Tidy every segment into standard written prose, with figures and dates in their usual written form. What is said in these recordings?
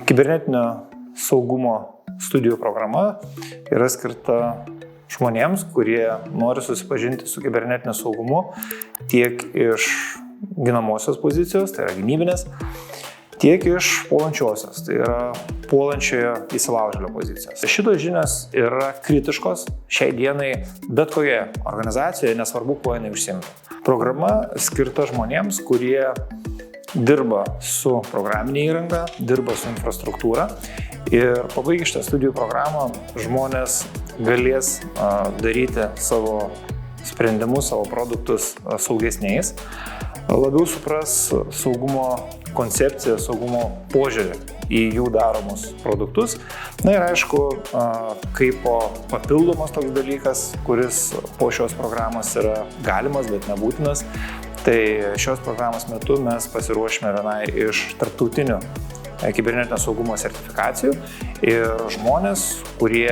Kibernetinio saugumo studijų programa yra skirta žmonėms, kurie nori susipažinti su kibernetiniu saugumu tiek iš ginamosios pozicijos, tai yra gynybinės, tiek iš puolančiosios, tai yra puolančiojo įsilaužėlio pozicijos. Šitos žinios yra kritiškos šiai dienai bet kokioje organizacijoje, nesvarbu, kuo jinai užsiimtų. Programa skirta žmonėms, kurie dirba su programinė įranga, dirba su infrastruktūra ir pabaigę šitą studijų programą žmonės galės daryti savo sprendimus, savo produktus saugesniais, labiau supras saugumo koncepciją, saugumo požiūrį į jų daromus produktus. Na ir aišku, kaip papildomas toks dalykas, kuris po šios programos yra galimas, bet nebūtinas, tai šios programos metu mes pasiruošime vienai iš tarptautinių kibernetinio saugumo sertifikacijų ir žmonės, kurie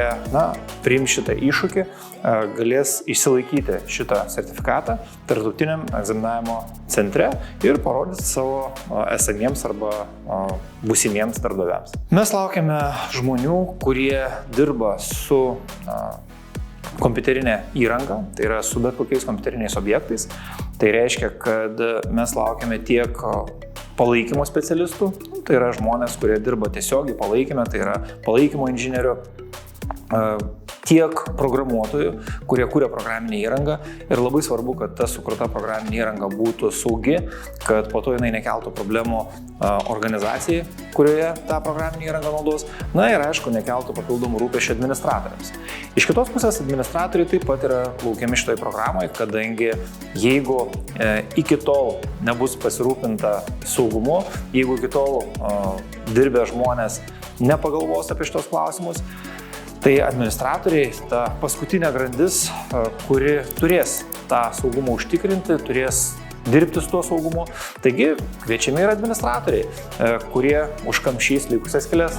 priims šitą iššūkį, galės išsilaikyti šitą sertifikatą tarptautiniam egzaminavimo centre ir parodyti savo esamiems arba būsimiems darbdaviams. Mes laukiame žmonių, kurie dirba su kompiuterinė įranga, tai yra su bet kokiais kompiuteriniais objektais. Tai reiškia, kad mes laukiame tiek palaikymo specialistų, tai yra žmonės, kurie dirba tiesiogiai palaikymę, tai yra palaikymo inžinierių, tiek programuotojų, kurie kuria programinę įrangą ir labai svarbu, kad ta sukurta programinė įranga būtų saugi, kad po to jinai nekeltų problemų organizacijai, kurioje tą programinę įrangą naudos, na ir aišku, nekeltų papildomų rūpesčių administratoriams. Iš kitos pusės administratoriai taip pat yra laukiami šitoje programoje, kadangi jeigu iki tol nebus pasirūpinta saugumu, jeigu iki tol dirbę žmonės nepagalvos apie šitos klausimus, tai administratoriai, ta paskutinė grandis, kuri turės tą saugumą užtikrinti, turės dirbti su tuo saugumu. Taigi kviečiami ir administratoriai, kurie užkamšys likusias skyles.